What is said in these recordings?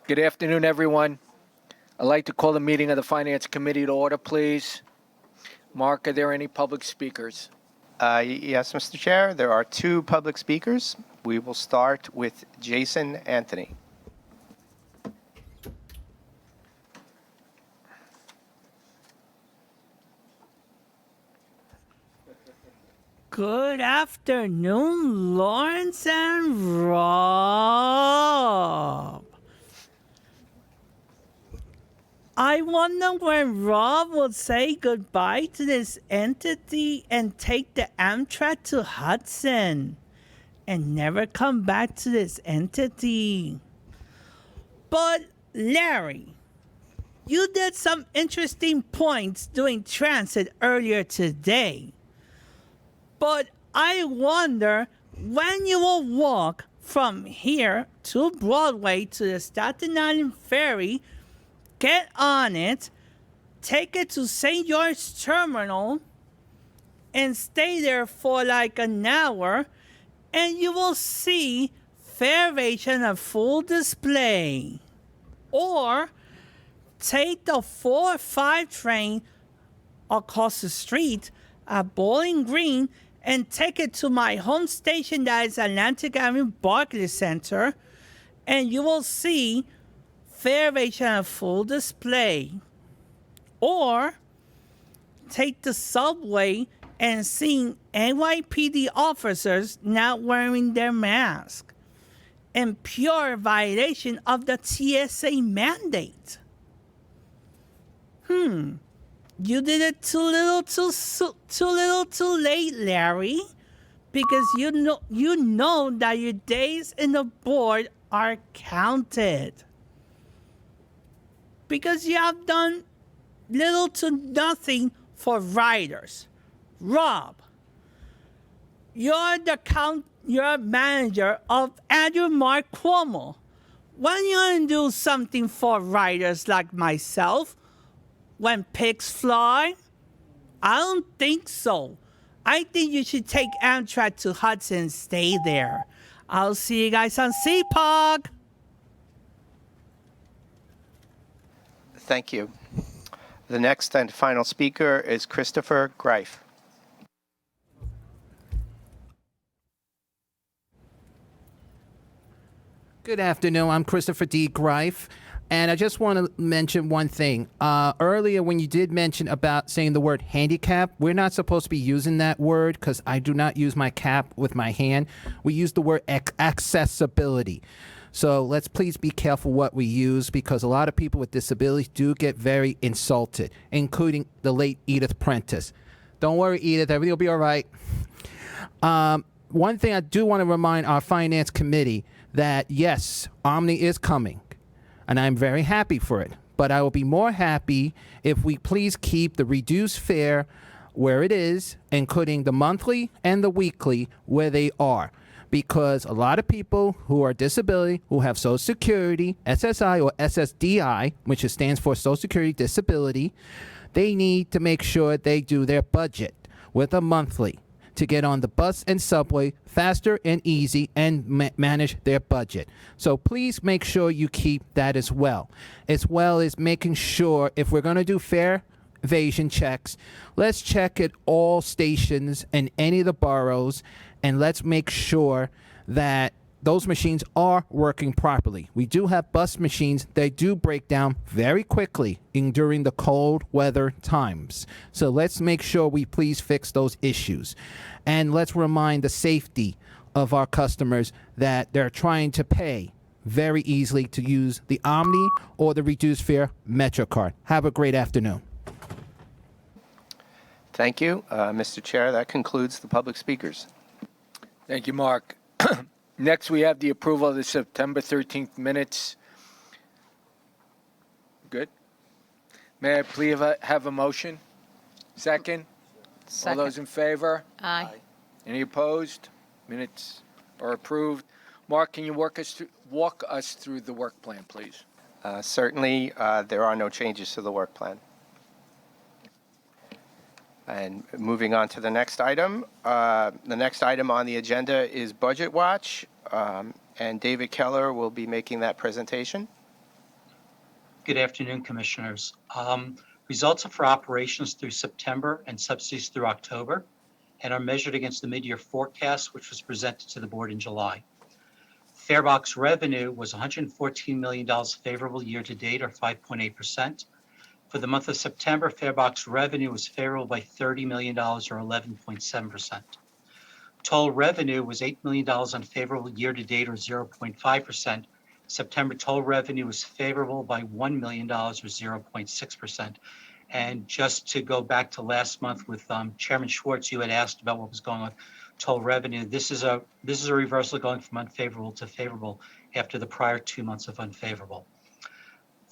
Good afternoon, everyone. I'd like to call the meeting of the Finance Committee to order, please. Mark, are there any public speakers? Yes, Mr. Chair, there are two public speakers. We will start with Jason Anthony. Good afternoon, Lawrence and Rob. I wonder when Rob will say goodbye to this entity and take the Amtrak to Hudson and never come back to this entity. But Larry, you did some interesting points doing transit earlier today. But I wonder when you will walk from here to Broadway to the Staten Island Ferry, get on it, take it to St. George Terminal, and stay there for like an hour, and you will see Fairvation on full display. Or take the 4-5 train across the street at Bowling Green and take it to my home station that is Atlantic Avenue Barclays Center, and you will see Fairvation on full display. Or take the subway and see NYPD officers not wearing their mask in pure violation of the TSA mandate. You did it too little too late, Larry, because you know that your days in the board are counted. Because you have done little to nothing for riders. Rob, you're manager of Andrew Mark Cuomo. When you gonna do something for riders like myself? When pigs fly? I don't think so. I think you should take Amtrak to Hudson and stay there. I'll see you guys on CPOG. Thank you. The next and final speaker is Christopher Greif. Good afternoon. I'm Christopher D. Greif. And I just want to mention one thing. Earlier, when you did mention about saying the word handicap, we're not supposed to be using that word because I do not use my cap with my hand. We use the word accessibility. So let's please be careful what we use because a lot of people with disabilities do get very insulted, including the late Edith Prentice. Don't worry, Edith. Everything will be all right. One thing I do want to remind our Finance Committee that, yes, Omni is coming. And I'm very happy for it. But I will be more happy if we please keep the reduced fare where it is, including the monthly and the weekly where they are. Because a lot of people who are disability, who have Social Security, SSI or SSDI, which stands for Social Security Disability, they need to make sure they do their budget with a monthly to get on the bus and subway faster and easy and manage their budget. So please make sure you keep that as well as making sure if we're going to do fare evasion checks, let's check at all stations in any of the boroughs and let's make sure that those machines are working properly. We do have bus machines that do break down very quickly during the cold weather times. So let's make sure we please fix those issues. And let's remind the safety of our customers that they're trying to pay very easily to use the Omni or the reduced fare MetroCard. Have a great afternoon. Thank you. Mr. Chair, that concludes the public speakers. Thank you, Mark. Next, we have the approval of the September 13th minutes. Good. May I please have a motion? Second? Second. All those in favor? Aye. Any opposed? Minutes are approved. Mark, can you walk us through the work plan, please? Certainly, there are no changes to the work plan. And moving on to the next item. The next item on the agenda is Budget Watch, and David Keller will be making that presentation. Good afternoon, Commissioners. Results for operations through September and subsidies through October and are measured against the mid-year forecast, which was presented to the board in July. Farebox revenue was $114 million favorable year-to-date, or 5.8%. For the month of September, Farebox revenue was favorable by $30 million, or 11.7%. Toll revenue was $8 million unfavorable year-to-date, or 0.5%. September toll revenue was favorable by $1 million, or 0.6%. And just to go back to last month with Chairman Schwartz, you had asked about what was going on with toll revenue. This is a reversal going from unfavorable to favorable after the prior 2 months of unfavorable.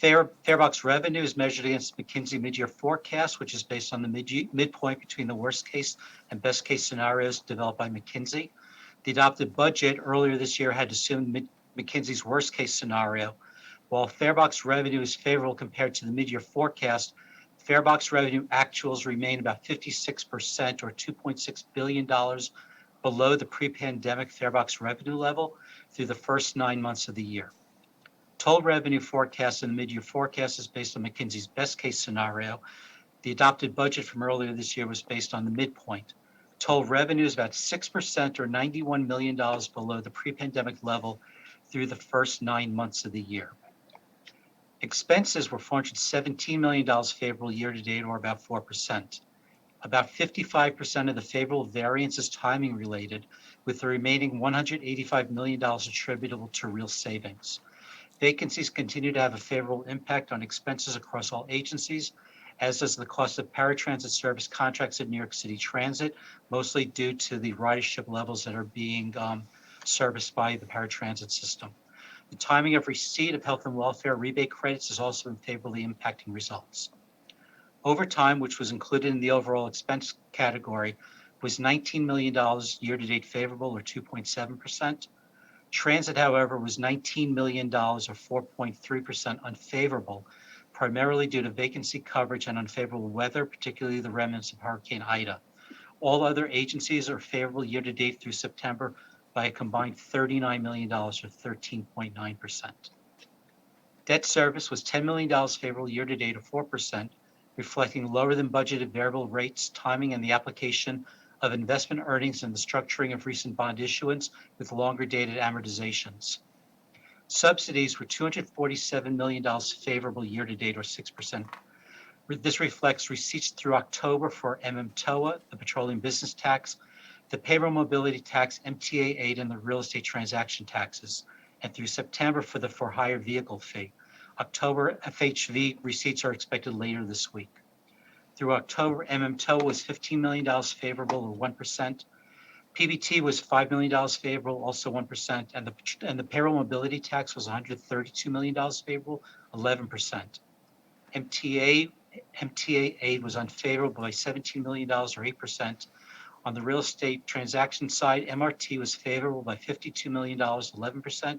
Farebox revenue is measured against McKinsey mid-year forecast, which is based on the midpoint between the worst case and best case scenarios developed by McKinsey. The adopted budget earlier this year had assumed McKinsey's worst case scenario. While Farebox revenue is favorable compared to the mid-year forecast, Farebox revenue actuals remain about 56%, or $2.6 billion below the pre-pandemic Farebox revenue level through the first 9 months of the year. Toll revenue forecast in the mid-year forecast is based on McKinsey's best case scenario. The adopted budget from earlier this year was based on the midpoint. Toll revenue is about 6%, or $91 million below the pre-pandemic level through the first 9 months of the year. Expenses were $417 million favorable year-to-date, or about 4%. About 55% of the favorable variance is timing related, with the remaining $185 million attributable to real savings. Vacancies continue to have a favorable impact on expenses across all agencies, as does the cost of paratransit service contracts at New York City Transit, mostly due to the ridership levels that are being serviced by the paratransit system. The timing of receipt of health and welfare rebate credits has also been favorably impacting results. Overtime, which was included in the overall expense category, was $19 million year-to-date favorable, or 2.7%. Transit, however, was $19 million, or 4.3% unfavorable, primarily due to vacancy coverage and unfavorable weather, particularly the remnants of Hurricane Ida. All other agencies are favorable year-to-date through September by a combined $39 million, or 13.9%. Debt service was $10 million favorable year-to-date, or 4%, reflecting lower than budgeted variable rates, timing, and the application of investment earnings and the structuring of recent bond issuance with longer dated amortizations. Subsidies were $247 million favorable year-to-date, or 6%. This reflects receipts through October for MTA, the Petroleum Business Tax, the Payroll Mobility Tax, MTA aid, and the real estate transaction taxes, and through September for the for-hire vehicle fee. October FHV receipts are expected later this week. Through October, MTA was $15 million favorable, or 1%. PBT was $5 million favorable, also 1%, and the Payroll Mobility Tax was $132 million favorable, 11%. MTA aid was unfavorable by $17 million, or 8%. On the real estate transaction side, MRT was favorable by $52 million, 11%,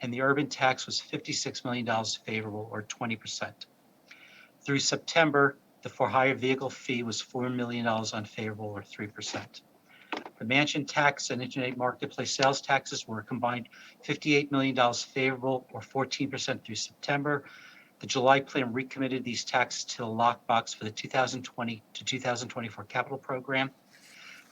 and the urban tax was $56 million favorable, or 20%. Through September, the for-hire vehicle fee was $4 million unfavorable, or 3%. The mansion tax and internet marketplace sales taxes were a combined $58 million favorable, or 14% through September. The July plan recommitted these taxes to the lockbox for the 2020 to 2024 capital program.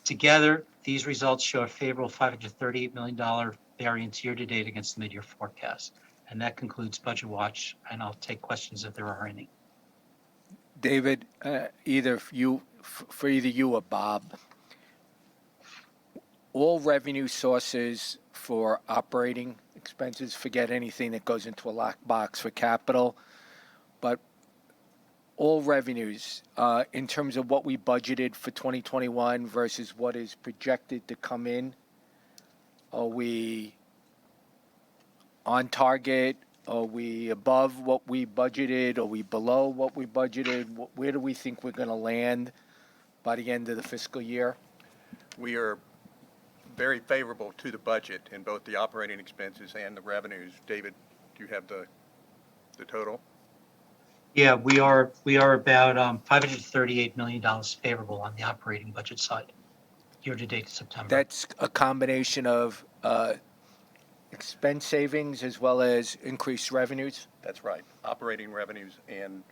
Together, these results show a favorable $538 million variance year-to-date against the mid-year forecast. And that concludes Budget Watch, and I'll take questions if there are any. David, for either you or Bob, all revenue sources for operating expenses, forget anything that goes into a lockbox for capital, but all revenues in terms of what we budgeted for 2021 versus what is projected to come in, are we on target? Are we above what we budgeted? Are we below what we budgeted? Where do we think we're going to land by the end of the fiscal year? We are very favorable to the budget in both the operating expenses and the revenues. David, do you have the total? Yeah, we are about $538 million favorable on the operating budget side, year-to-date September. That's a combination of expense savings as well as increased revenues? That's right, operating revenues and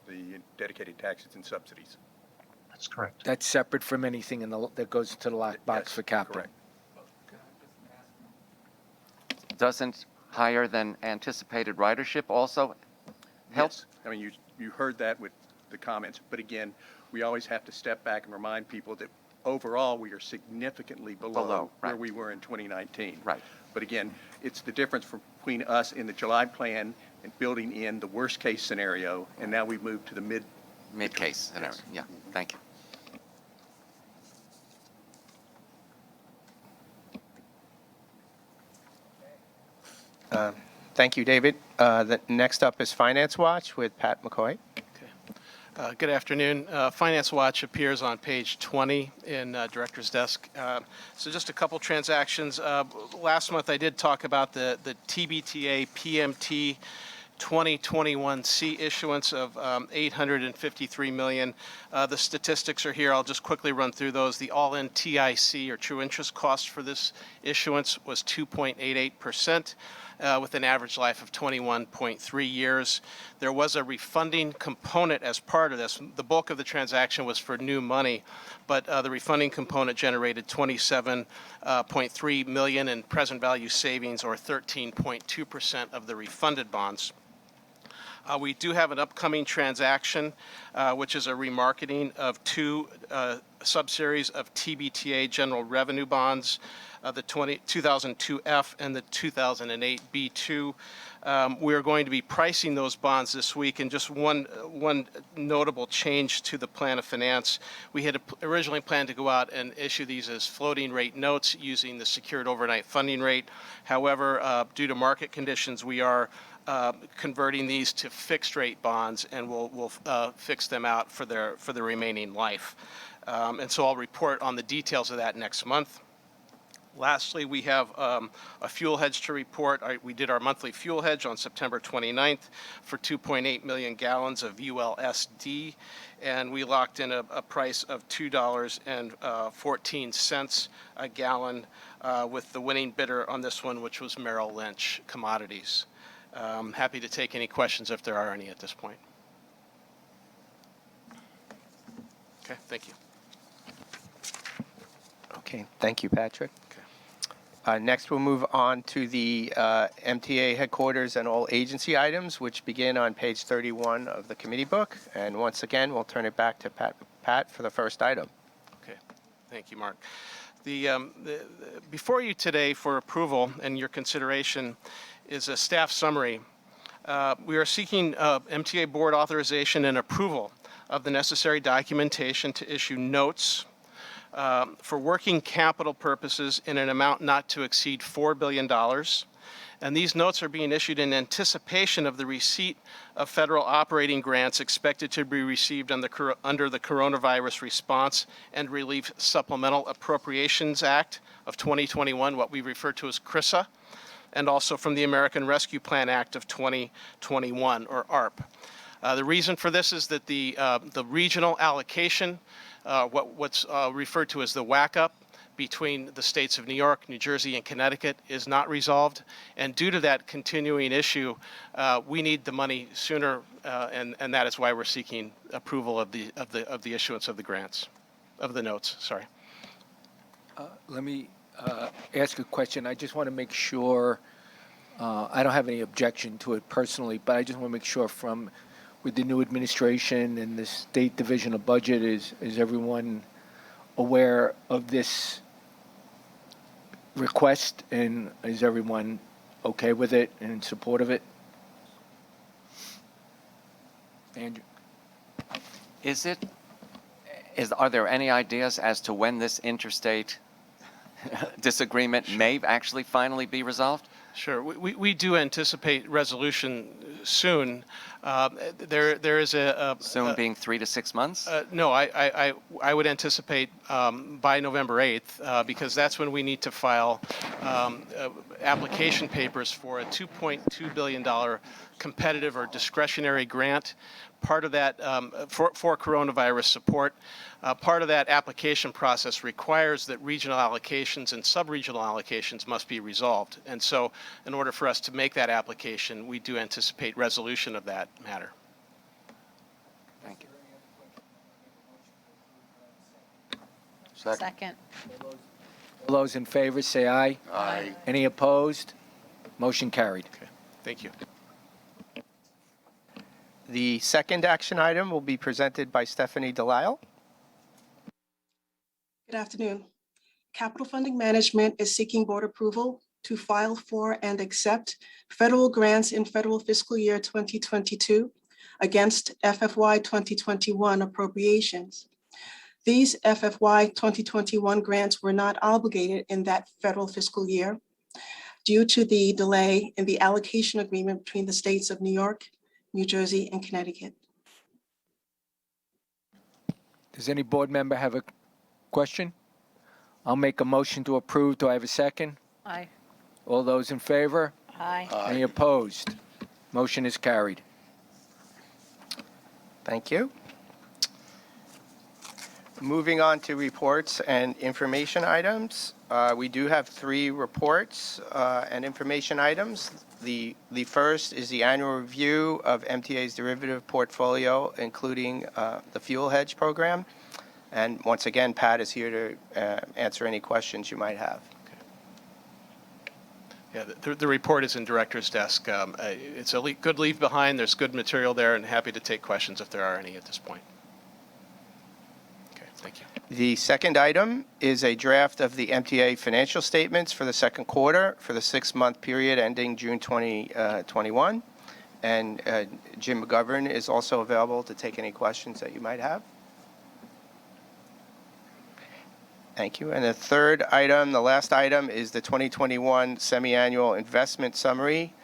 the dedicated taxes and subsidies. That's correct. That's separate from anything that goes into the lockbox Yes, for capital? correct. Doesn't higher than anticipated ridership also help? Yes. I mean, you heard that with the comments, but again, we always have to step back and remind people that overall, we are significantly below right. where we were in 2019. Right. But again, it's the difference between us in the July plan and building in the worst-case scenario, and now we've moved to the Mid-case scenario. Yes. Yeah, thank you. Thank you, David. The next up is Finance Watch with Pat McCoy. Good afternoon. Finance Watch appears on page 20 in Director's Desk. So just a couple transactions. Last month I did talk about the TBTA PMT 2021C issuance of $853 million. The statistics are here. I'll just quickly run through those. The all-in TIC, or true interest cost, for this issuance was 2.88%. With an average life of 21.3 years. There was a refunding component as part of this. The bulk of the transaction was for new money, but the refunding component generated $27.3 million in present value savings, or 13.2% of the refunded bonds. We do have an upcoming transaction, which is a remarketing of two subseries of TBTA general revenue bonds, the 2002F and the 2008 B2. We are going to be pricing those bonds this week, and just one notable change to the plan of finance. We had originally planned to go out and issue these as floating rate notes using the secured overnight funding rate. However, due to market conditions, we are converting these to fixed rate bonds, and we'll fix them out for the remaining life. And so I'll report on the details of that next month. Lastly, we have a fuel hedge to report. We did our monthly fuel hedge on September 29th for 2.8 million gallons of ULSD, and we locked in a price of $2.14 a gallon with the winning bidder on this one, which was Merrill Lynch Commodities. Happy to take any questions if there are any at this point. Okay, thank you. Okay, thank you, Patrick. Next, we'll move on to the MTA headquarters and all agency items, which begin on page 31 of the committee book. And once again, we'll turn it back to Pat for the first item. Okay, thank you, Mark. Before you today for approval and your consideration is a staff summary. We are seeking MTA board authorization and approval of the necessary documentation to issue notes for working capital purposes in an amount not to exceed $4 billion. And these notes are being issued in anticipation of the receipt of federal operating grants expected to be received under the Coronavirus Response and Relief Supplemental Appropriations Act of 2021, what we refer to as CRISA, and also from the American Rescue Plan Act of 2021, or ARP. The reason for this is that the regional allocation, what's referred to as the whack-up between the states of New York, New Jersey, and Connecticut is not resolved. And due to that continuing issue, we need the money sooner, and that is why we're seeking approval of the issuance of the grants, of the notes, sorry. Let me ask a question. I just want to make sure, I don't have any objection to it personally, but I just want to make sure with the new administration and the State Division of Budget, is everyone aware of this request, and is everyone okay with it and in support of it? Andrew? Are there any ideas as to when this interstate disagreement may actually finally be resolved? Sure. We do anticipate resolution soon. There is Soon being 3 to 6 months? no, I would anticipate by November 8th, because that's when we need to file application papers for a $2.2 billion competitive or discretionary grant. Part of that for coronavirus support. Part of that application process requires that regional allocations and sub-regional allocations must be resolved. And so in order for us to make that application, we do anticipate resolution of that matter. Thank you. Second. All those in favor, say aye. Aye. Any opposed? Motion carried. Okay, thank you. The second action item will be presented by Stephanie Delisle. Good afternoon. Capital Funding Management is seeking board approval to file for and accept federal grants in federal fiscal year 2022 against FFY 2021 appropriations. These FFY 2021 grants were not obligated in that federal fiscal year due to the delay in the allocation agreement between the states of New York, New Jersey, and Connecticut. Does any board member have a question? I'll make a motion to approve. Do I have a second? Aye. All those in favor? Aye. Any opposed? Motion is carried. Thank you. Moving on to reports and information items. We do have 3 reports and information items. The first is the annual review of MTA's derivative portfolio, including the fuel hedge program. And once again, Pat is here to answer any questions you might have. Yeah, the report is in director's desk. It's a good leave behind. There's good material there, and happy to take questions if there are any at this point. Okay, thank you. The second item is a draft of the MTA financial statements for the second quarter for the 6-month period ending June 2021. And Jim McGovern is also available to take any questions that you might have. Thank you. And the third item, the last item, is the 2021 semi-annual investment summary.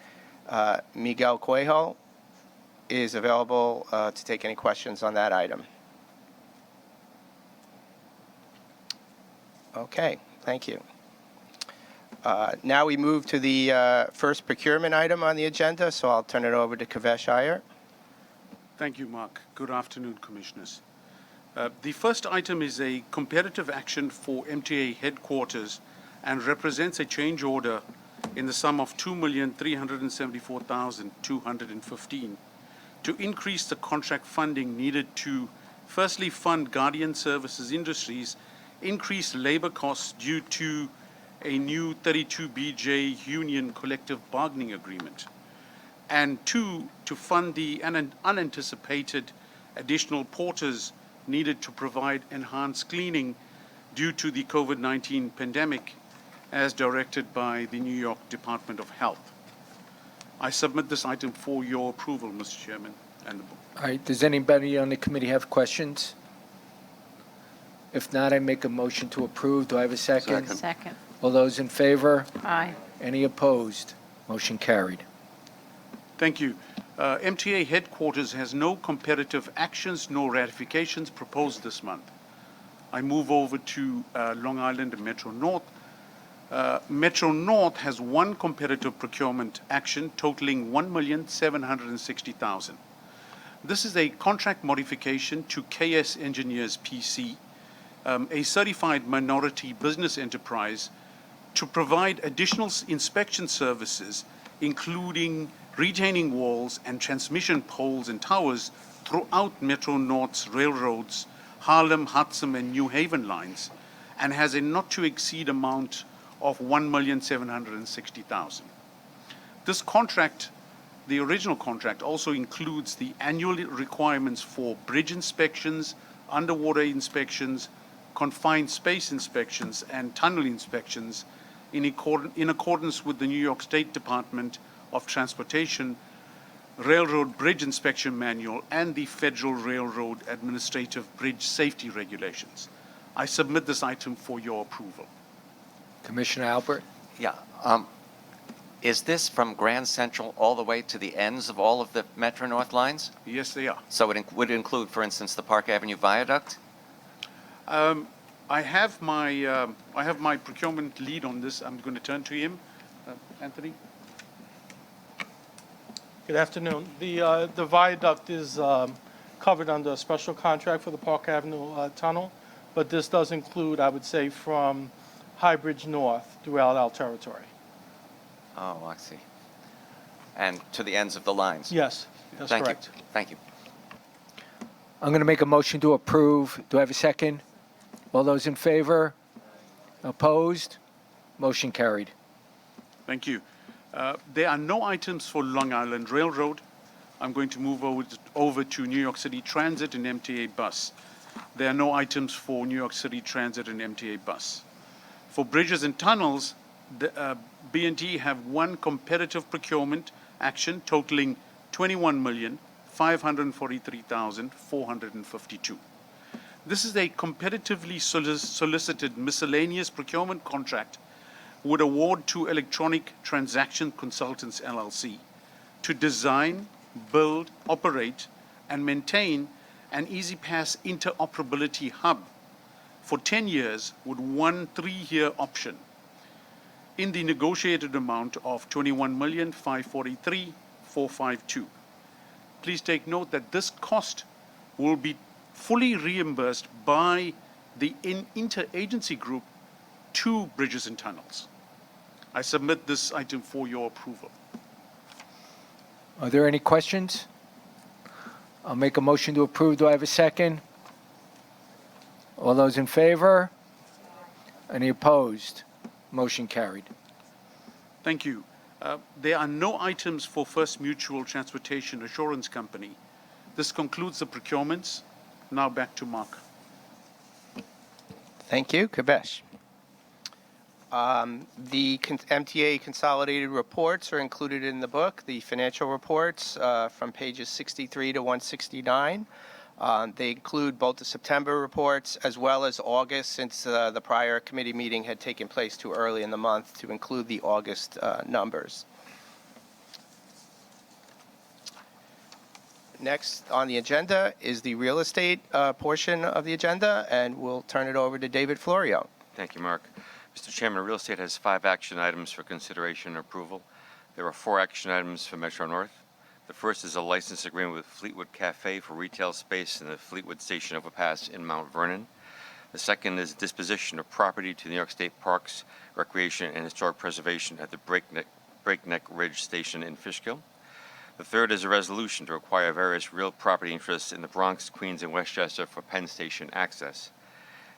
Miguel Cuejo is available to take any questions on that item. Okay, thank you. Now we move to the first procurement item on the agenda, so I'll turn it over to Kavesh Iyer. Thank you, Mark. Good afternoon, Commissioners. The first item is a competitive action for MTA headquarters and represents a change order in the sum of $2,374,215 to increase the contract funding needed to firstly fund Guardian Services Industries increased labor costs due to a new 32BJ union collective bargaining agreement, and 2, to fund the unanticipated additional porters needed to provide enhanced cleaning due to the COVID-19 pandemic as directed by the New York Department of Health. I submit this item for your approval, Mr. Chairman, and the board. All right, does anybody on the committee have questions? If not, I make a motion to approve. Do I have a second? Second. All those in favor? Aye. Any opposed? Motion carried. Thank you. MTA headquarters has no competitive actions nor ratifications proposed this month. I move over to Long Island and Metro North. Metro North has one competitive procurement action totaling $1,760,000. This is a contract modification to KS Engineers PC, a certified minority business enterprise, to provide additional inspection services, including retaining walls and transmission poles and towers throughout Metro North's railroads, Harlem, Hudson, and New Haven lines, and has a not-to-exceed amount of $1,760,000. This contract, the original contract, also includes the annual requirements for bridge inspections, underwater inspections, confined space inspections, and tunnel inspections in accordance with the New York State Department of Transportation Railroad Bridge Inspection Manual and the Federal Railroad Administrative Bridge Safety Regulations. I submit this item for your approval. Commissioner Albert? Yeah. Is this from Grand Central all the way to the ends of all of the Metro North lines? Yes, they are. So it would include, for instance, the Park Avenue Viaduct? I have my procurement lead on this. I'm going to turn to him. Anthony? Good afternoon. The viaduct is covered under a special contract for the Park Avenue tunnel, but this does include, I would say, from High Bridge North throughout our territory. Oh, I see. And to the ends of the lines? Yes, that's Thank correct. you. Thank you. I'm going to make a motion to approve. Do I have a second? All those in favor? Opposed? Motion carried. Thank you. There are no items for Long Island Railroad. I'm going to move over to New York City Transit and MTA Bus. There are no items for New York City Transit and MTA Bus. For bridges and tunnels, the B&T have one competitive procurement action totaling $21,543,452. This is a competitively solicited miscellaneous procurement contract would award to Electronic Transaction Consultants, LLC, to design, build, operate, and maintain an EasyPass interoperability hub for 10 years with one 3-year option in the negotiated amount of $21,543,452. Please take note that this cost will be fully reimbursed by the interagency group to Bridges and Tunnels. I submit this item for your approval. Are there any questions? I'll make a motion to approve. Do I have a second? All those in favor? Any opposed? Motion carried. Thank you. There are no items for First Mutual Transportation Assurance Company. This concludes the procurements. Now back to Mark. Thank you. Kabesh. The MTA consolidated reports are included in the book, the financial reports from pages 63 to 169. They include both the September reports as well as August, since the prior committee meeting had taken place too early in the month to include the August numbers. Next on the agenda is the real estate portion of the agenda, and we'll turn it over to David Florio. Thank you, Mark. Mr. Chairman, real estate has 5 action items for consideration and approval. There are 4 action items for Metro North. The first is a license agreement with Fleetwood Cafe for retail space in the Fleetwood Station Overpass in Mount Vernon. The second is disposition of property to New York State Parks, Recreation, and Historic Preservation at the Breakneck Ridge Station in Fishkill. The third is a resolution to acquire various real property interests in the Bronx, Queens, and Westchester for Penn Station access.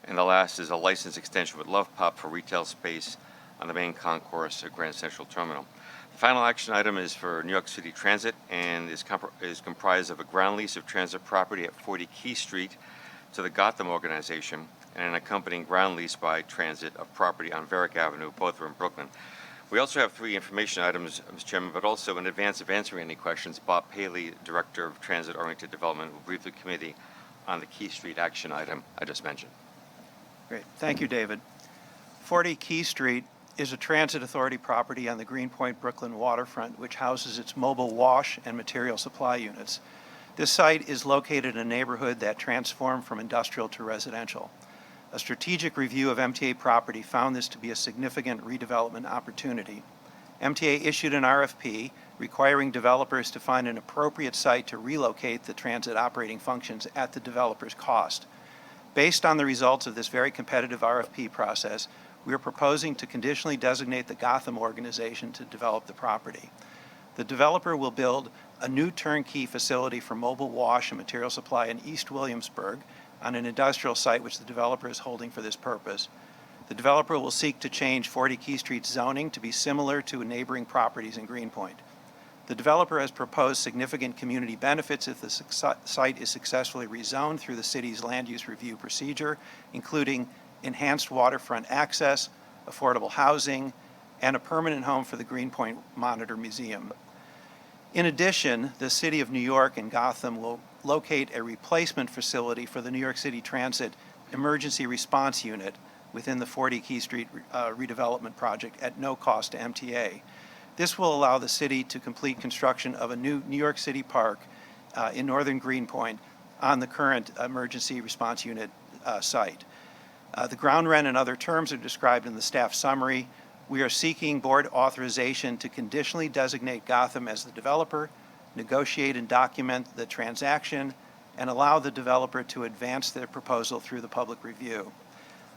And the last is a license extension with Love Pop for retail space on the main concourse at Grand Central Terminal. The final action item is for New York City Transit and is comprised of a ground lease of transit property at 40 Key Street to the Gotham organization and an accompanying ground lease by transit of property on Varick Avenue, both are in Brooklyn. We also have 3 information items, Mr. Chairman, but also in advance of answering any questions, Bob Paley, Director of Transit-Oriented Development, will brief the committee on the Key Street action item I just mentioned. Great. Thank you, David. 40 Key Street is a transit authority property on the Greenpoint Brooklyn waterfront, which houses its mobile wash and material supply units. This site is located in a neighborhood that transformed from industrial to residential. A strategic review of MTA property found this to be a significant redevelopment opportunity. MTA issued an RFP requiring developers to find an appropriate site to relocate the transit operating functions at the developer's cost. Based on the results of this very competitive RFP process, we are proposing to conditionally designate the Gotham organization to develop the property. The developer will build a new turnkey facility for mobile wash and material supply in East Williamsburg on an industrial site which the developer is holding for this purpose. The developer will seek to change 40 Key Street's zoning to be similar to neighboring properties in Greenpoint. The developer has proposed significant community benefits if the site is successfully rezoned through the city's land use review procedure, including enhanced waterfront access, affordable housing, and a permanent home for the Greenpoint Monitor Museum. In addition, the City of New York and Gotham will locate a replacement facility for the New York City Transit Emergency Response Unit within the 40 Key Street redevelopment project at no cost to MTA. This will allow the city to complete construction of a new New York City park in northern Greenpoint on the current emergency response unit site. The ground rent and other terms are described in the staff summary. We are seeking board authorization to conditionally designate Gotham as the developer, negotiate and document the transaction, and allow the developer to advance their proposal through the public review.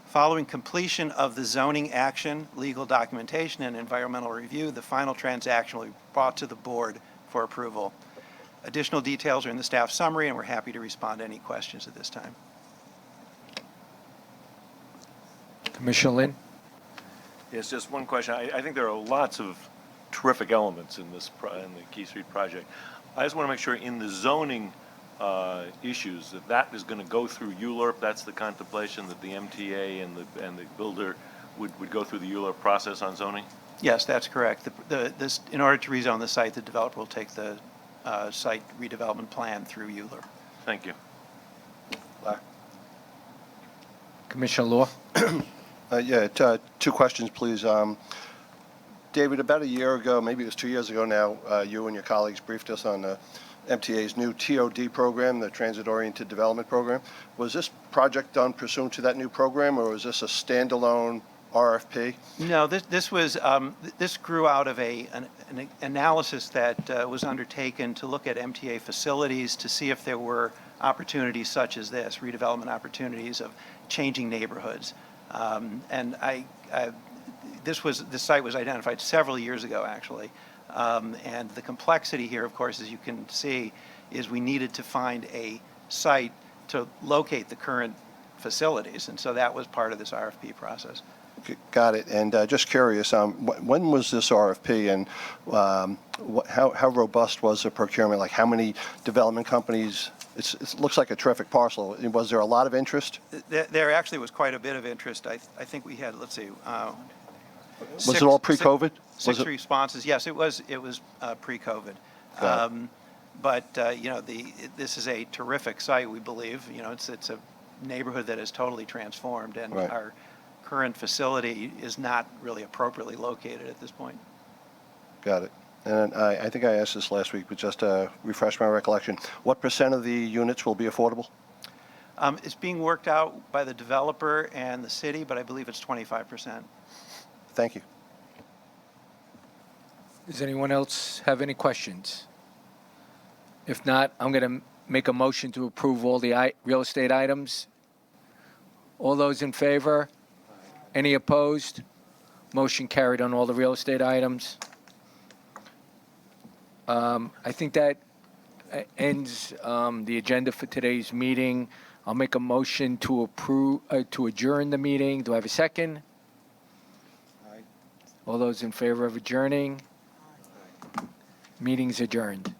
Following completion of the zoning action, legal documentation, and environmental review, the final transaction will be brought to the board for approval. Additional details are in the staff summary, and we're happy to respond to any questions at this time. Commissioner Lin? Yes, just one question. I think there are lots of terrific elements in this in the Key Street project. I just want to make sure in the zoning issues that is going to go through ULURP. That's the contemplation that the MTA and the builder would go through the ULURP process on zoning. Yes, that's correct. In order to rezone the site, the developer will take the site redevelopment plan through ULURP. Thank you. Commissioner Law? Two questions, please. David, about a year ago, maybe it was 2 years ago now, you and your colleagues briefed us on MTA's new TOD program, the Transit Oriented Development Program. Was this project done pursuant to that new program, or was this a standalone RFP? No, this grew out of an analysis that was undertaken to look at MTA facilities to see if there were opportunities such as this, redevelopment opportunities of changing neighborhoods. This site was identified several years ago, actually. And the complexity here, of course, as you can see, is we needed to find a site to locate the current facilities. And so that was part of this RFP process. Got it. And just curious, when was this RFP, and how robust was the procurement? Like, how many development companies? It looks like a terrific parcel. Was there a lot of interest? There actually was quite a bit of interest. I think we had, let's see. Was it all pre-COVID? Six responses. Yes, it was pre-COVID. But this is a terrific site, we believe. It's a neighborhood that is totally transformed, and right. Our current facility is not really appropriately located at this point. Got it. And I think I asked this last week, but just to refresh my recollection, what % of the units will be affordable? It's being worked out by the developer and the city, but I believe it's 25%. Thank you. Does anyone else have any questions? If not, I'm going to make a motion to approve all the real estate items. All those in favor? Any opposed? Motion carried on all the real estate items. I think that ends the agenda for today's meeting. I'll make a motion to approve, to adjourn the meeting. Do I have a second? All those in favor of adjourning? Meeting's adjourned.